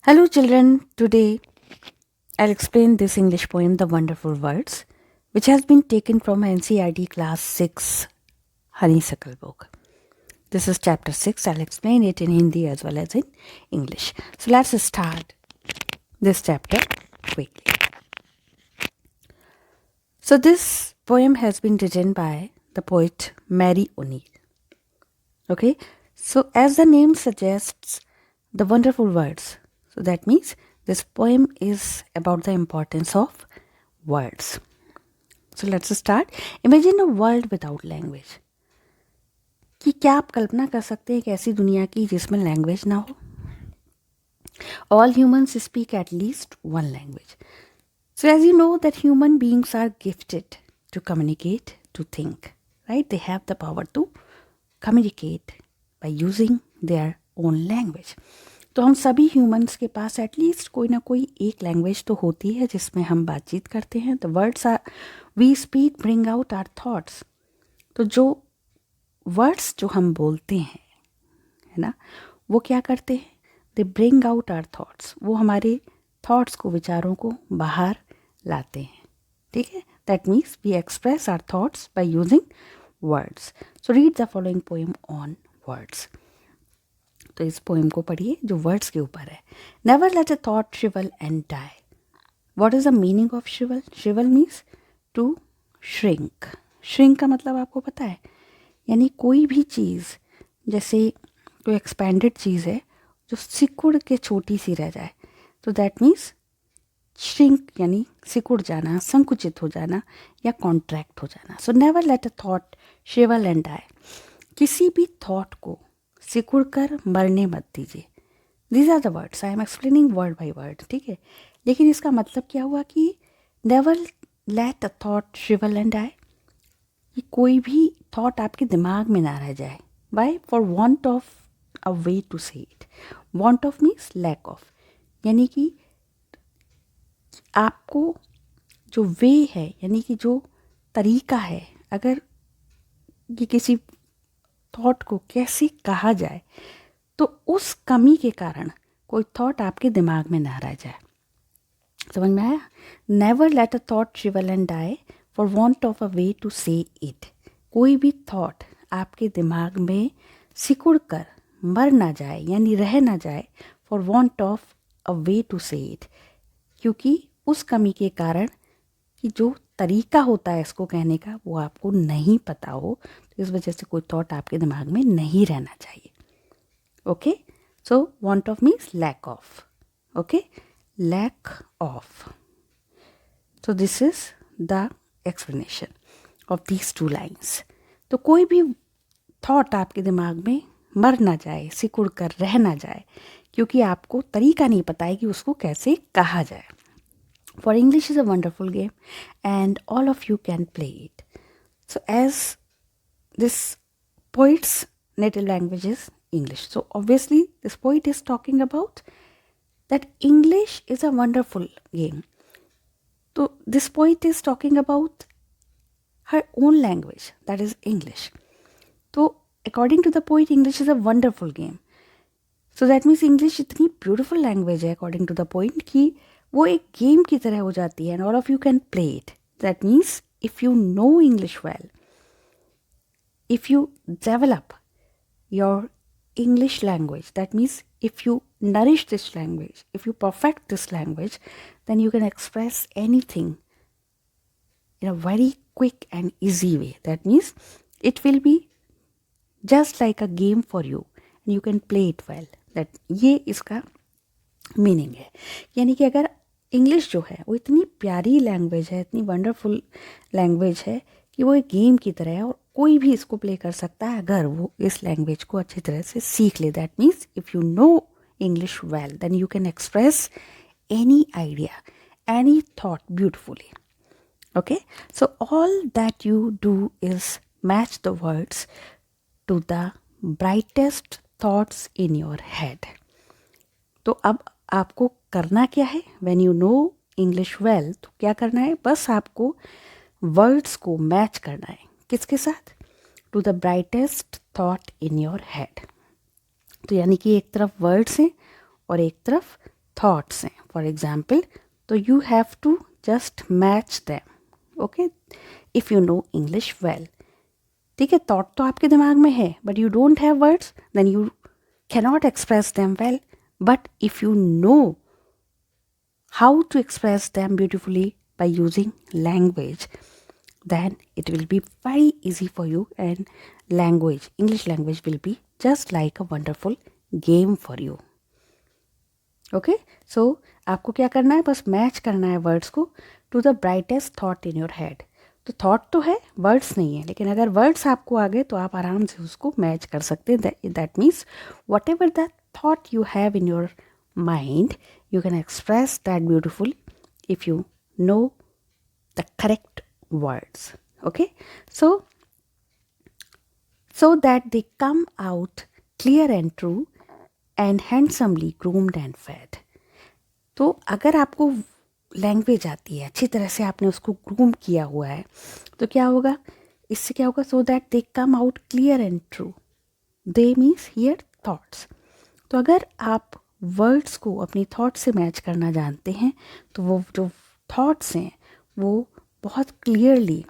Hello, children. Today I'll explain this English poem, The Wonderful Words, which has been taken from NCERT Class 6 Honeysuckle book. This is Chapter 6. I'll explain it in Hindi as well as in English. So let's start this chapter quickly. So this poem has been written by the poet Mary O'Neill. Okay, so as the name suggests, the wonderful words. So that means this poem is about the importance of words. So let's start. Imagine a world without language. कि क्या आप कल्पना कर सकते हैं एक ऐसी दुनिया की जिसमें लैंग्वेज ना हो? All humans speak at least one language. So as you know that human beings are gifted to communicate, to think, right? They have the power to communicate by using their own language. तो हम सभी humans के पास at least कोई ना कोई एक language तो होती है जिसमें हम बातचीत करते हैं. The words are we speak bring out our thoughts. तो जो वर्ड्स जो हम बोलते हैं, है ना, वो क्या करते हैं? They bring out our thoughts. वो हमारे थॉट्स को, विचारों को बाहर लाते हैं. ठीक है, that means we express our thoughts by using words. So read the following poem on words. तो इस पोएम को पढ़िए जो वर्ड्स के ऊपर है. Never let a thought shrivel and die. What is the meaning of shrivel? Shrivel means to shrink. Shrink का मतलब आपको पता है, यानी कोई भी चीज़, जैसे कोई एक्सपेंडेड चीज़ है जो सिकुड़ के छोटी सी रह जाए, तो दैट मीन्स श्रिंक, यानी सिकुड़ जाना, संकुचित हो जाना या कॉन्ट्रैक्ट हो जाना. So never let a thought shrivel and die. किसी भी थॉट को सिकुड़ कर मरने मत दीजिए. These are the words. I am explaining word by word. ठीक है, लेकिन इसका मतलब क्या हुआ कि never let a thought shrivel and die. कि कोई भी थॉट आपके दिमाग में ना रह जाए. Why? For want of a way to say it. Want of means lack of, यानी कि आपको जो वे है, यानी कि जो तरीका है, अगर ये किसी थॉट को कैसे कहा जाए, तो उस कमी के कारण कोई थॉट आपके दिमाग में ना रह जाए. समझ में आया? Never let a thought shrivel and die for want of a way to say it. कोई भी थॉट आपके दिमाग में सिकुड़ कर मर ना जाए, यानी रह ना जाए, for want of a way to say it, क्योंकि उस कमी के कारण कि जो तरीका होता है इसको कहने का वो आपको नहीं पता हो, तो इस वजह से कोई थॉट आपके दिमाग में नहीं रहना चाहिए. Okay, so want of means lack of. Okay, lack of. So this is the explanation of these two lines. तो कोई भी थॉट आपके दिमाग में मर ना जाए, सिकुड़ कर रह ना जाए, क्योंकि आपको तरीका नहीं पता है कि उसको कैसे कहा जाए. For English is a wonderful game and all of you can play it. So as this poet's native language is English, so obviously this poet is talking about that English is a wonderful game. So this poet is talking about her own language, that is English. So according to the poet, English is a wonderful game. So that means English इतनी beautiful language है according to the poet कि वो एक game की तरह हो जाती है. And all of you can play it. That means if you know English well, if you develop your English language, that means if you nourish this language, if you perfect this language, then you can express anything in a very quick and easy way. That means it will be just like a game for you and you can play it well. That ये इसका meaning है. यानी कि अगर English जो है वो इतनी प्यारी लैंग्वेज है, इतनी वंडरफुल लैंग्वेज है कि वो एक गेम की तरह है और कोई भी इसको प्ले कर सकता है अगर वो इस लैंग्वेज को अच्छी तरह से सीख ले. That means if you know English well then you can express any idea, any thought beautifully. Okay, so all that you do is match the words to the brightest thoughts in your head. तो अब आपको करना क्या है? When you know English well, तो क्या करना है? बस आपको वर्ड्स को मैच करना है. किसके साथ? To the brightest thought in your head. तो यानी कि एक तरफ वर्ड्स हैं और एक तरफ थॉट्स हैं फॉर एग्जाम्पल, तो you have to just match them, okay, if you know English well. ठीक है, थॉट तो आपके दिमाग में है but you don't have words, then you cannot express them well, but if you know how to express them beautifully by using language, then it will be very easy for you, and English language will be just like a wonderful game for you. Okay, so आपको क्या करना है, बस match करना है words को to the brightest thought in your head. तो thought तो है, वर्ड्स नहीं है, लेकिन अगर वर्ड्स आपको आ गए तो आप आराम से उसको मैच कर सकते हैं। That means what ever the thought you have in your mind, you can express that beautifully if you know the correct words. Okay, so that they come out clear and true and handsomely groomed and fed. तो अगर आपको language आती है, अच्छी तरह से आपने उसको ग्रूम किया हुआ है, तो क्या होगा, इससे क्या होगा, so that they come out clear and true, they means here thoughts. तो अगर आप वर्ड्स को अपनी थॉट से मैच करना जानते हैं तो वो जो थॉट्स हैं वो बहुत क्लियरली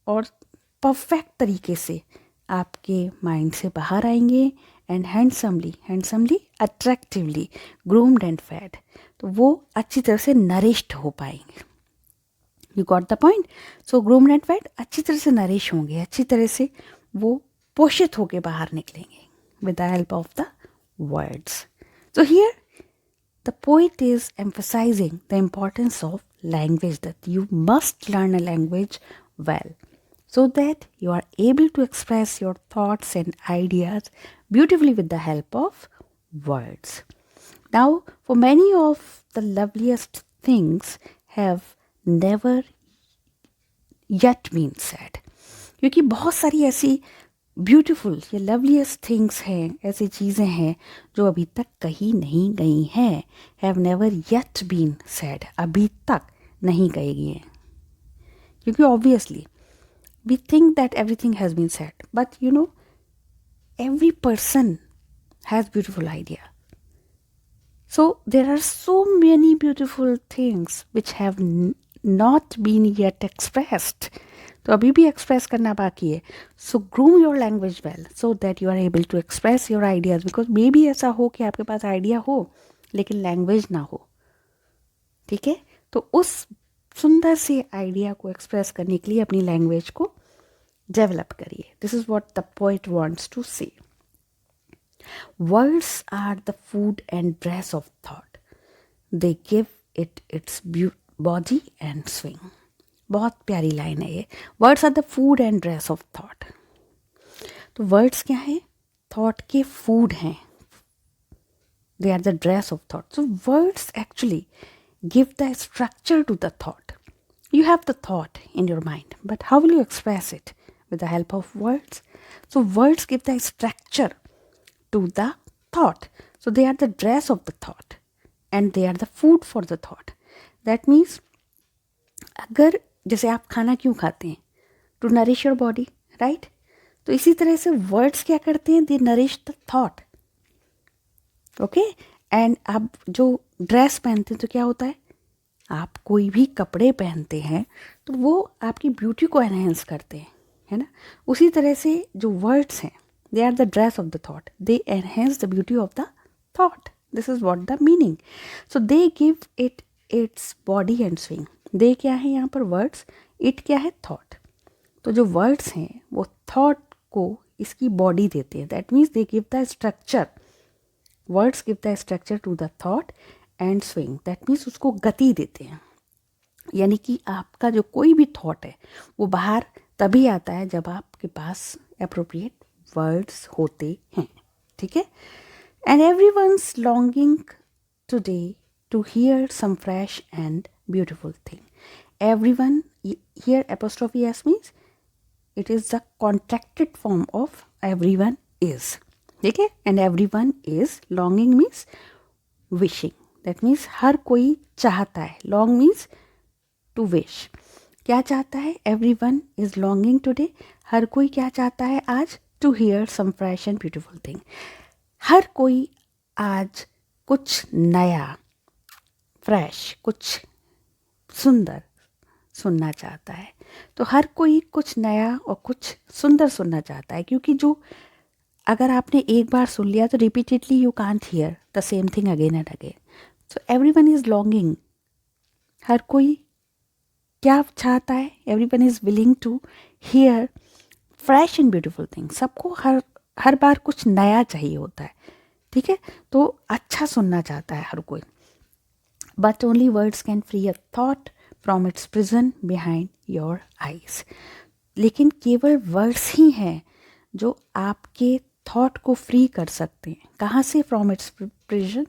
और परफेक्ट तरीके से आपके माइंड से बाहर आएंगे, and handsomely attractively groomed and fed, तो वो अच्छी तरह से नरिश्ड हो पाएंगे। You got the point. So groomed and fed अच्छी तरह से नरिश होंगे, अच्छी तरह से वो पोषित होके बाहर निकलेंगे with the help of the words. So here the poet is emphasizing the importance of language, that you must learn a language well so that you are able to express your thoughts and ideas beautifully with the help of words. Now, for many of the loveliest things have never yet been said, क्योंकि बहुत सारी ऐसी beautiful या loveliest things हैं, ऐसी चीज़ें हैं जो अभी तक कही नहीं गई हैं, have never yet been said, अभी तक नहीं कही गई हैं, क्योंकि obviously we think that everything has been said, but you know every person has beautiful idea. So there are so many beautiful things which have not been yet expressed. तो अभी भी एक्सप्रेस करना बाकी है. So groom your language well so that you are able to express your ideas, because मे भी ऐसा हो कि आपके पास आइडिया हो लेकिन लैंग्वेज ना हो. ठीक है, तो उस सुंदर से आइडिया को एक्सप्रेस करने के लिए अपनी लैंग्वेज को डेवलप करिए. This is what the poet wants to say. Words are the food and dress of thought. They give it its body and swing. बहुत प्यारी लाइन है ये. Words are the food and dress of thought. तो words क्या हैं? Thought के food हैं. They are the dress of thought. So words actually give the structure to the thought. You have the thought in your mind, but how will you express it? With the help of words. So words give the structure to the thought. So they are the dress of the thought and they are the food for the thought. That means अगर जैसे आप खाना क्यों खाते हैं? To nourish your body, right? तो इसी तरह से words क्या करते हैं? They nourish the thought. Okay? And आप जो ड्रेस पहनते हैं तो क्या होता है? आप कोई भी कपड़े पहनते हैं तो वो आपकी ब्यूटी को एनहेंस करते हैं, है ना? उसी तरह से जो वर्ड्स हैं, they are the dress of the thought. They enhance the beauty of the thought. This is what the meaning. So they give it its body and swing. They क्या है यहाँ पर words? It क्या है? Thought. तो जो words हैं वो thought को इसकी body देते हैं. That means they give the structure. Words give the structure to the thought and swing. That means उसको गति देते हैं. यानी कि आपका जो कोई भी thought है वो बाहर तभी आता है जब आपके पास appropriate वर्ड्स होते हैं. ठीक है. And everyone's longing today to hear some fresh and beautiful thing. Everyone here apostrophe s means it is the contracted form of everyone is. ठीक है. And everyone is longing means wishing. That means हर कोई चाहता है. Long means to wish. क्या चाहता है? Everyone is longing today. हर कोई क्या चाहता है आज? To hear some fresh and beautiful thing. हर कोई आज कुछ नया फ्रेश, कुछ सुंदर सुनना चाहता है। तो हर कोई कुछ नया और कुछ सुंदर सुनना चाहता है, क्योंकि जो अगर आपने एक बार सुन लिया तो repeatedly you can't hear the same thing again and again. So everyone is longing, हर कोई क्या चाहता है, everyone is willing to hear fresh and beautiful thing. सबको हर बार कुछ नया चाहिए होता है, ठीक है। तो अच्छा सुनना चाहता है हर कोई। But only words can free a thought from its prison behind your eyes. लेकिन केवल वर्ड्स ही हैं जो आपके थॉट को फ्री कर सकते हैं। कहाँ से? From its prison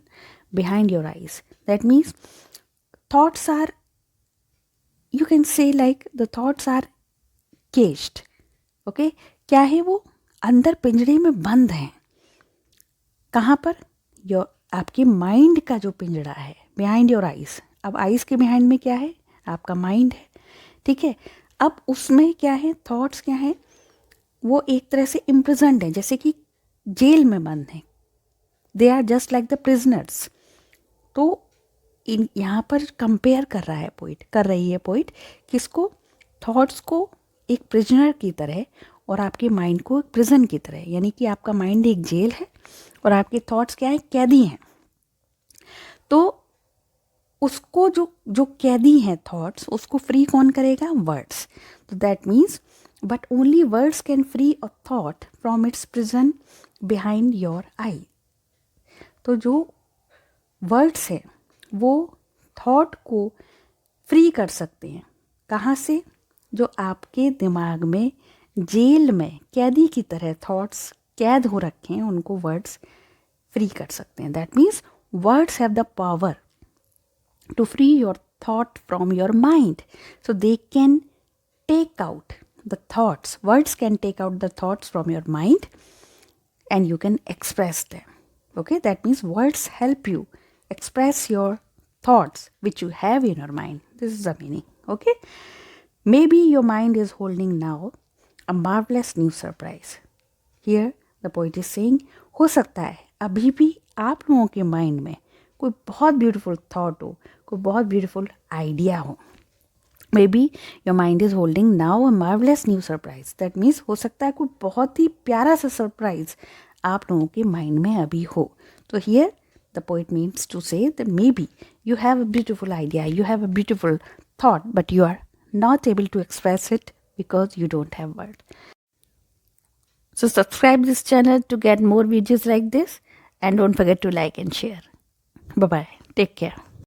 behind your eyes. That means thoughts are, you can say like the thoughts are caged. Okay, क्या है वो? अंदर पिंजरे में बंद हैं। कहाँ पर? आपके माइंड का जो पिंजरा है, बिहाइंड योर आइज। अब आइज के बिहाइंड में क्या है? आपका माइंड है, ठीक है। अब उसमें क्या है? थॉट्स क्या है? वो एक तरह से इम्प्रिजन्ड है, जैसे कि जेल में बंद हैं। They are just like the prisoners. तो यहाँ पर कंपेयर कर रही है पोइट किसको? थॉट्स को एक प्रिजनर की तरह और आपके माइंड को एक प्रिजन की तरह। यानी कि आपका माइंड एक जेल है और आपके थॉट्स क्या है? कैदी हैं। तो उसको जो कैदी हैं थॉट्स, उसको फ्री कौन करेगा? वर्ड्स। तो that means but only words can free a thought from its prison behind your eye. तो जो वर्ड्स हैं वो थॉट को फ्री कर सकते हैं। कहाँ से? जो आपके दिमाग में जेल में कैदी की तरह थॉट्स कैद हो रखे हैं, उनको वर्ड्स फ्री कर सकते हैं। That means words have the power to free your thought from your mind, so they can take out the thoughts. Words can take out the thoughts from your mind and you can express them. Okay, that means words help you express your thoughts which you have in your mind. This is the meaning. Okay, maybe your mind is holding now a marvelous new surprise. Here the poet is saying, हो सकता है अभी भी आप लोगों के mind में कोई बहुत ब्यूटीफुल थॉट हो, कोई बहुत ब्यूटीफुल आइडिया हो। May be your mind is holding now a marvellous new surprise. That means हो सकता है कोई बहुत ही प्यारा सा सरप्राइज आप लोगों के माइंड में अभी हो। तो here the poet means to say that may be you have a beautiful idea, you have a beautiful thought, but you are not able to express it because you don't have word. So subscribe this channel to get more videos like this, and don't forget to like and share. Bye bye. Take care.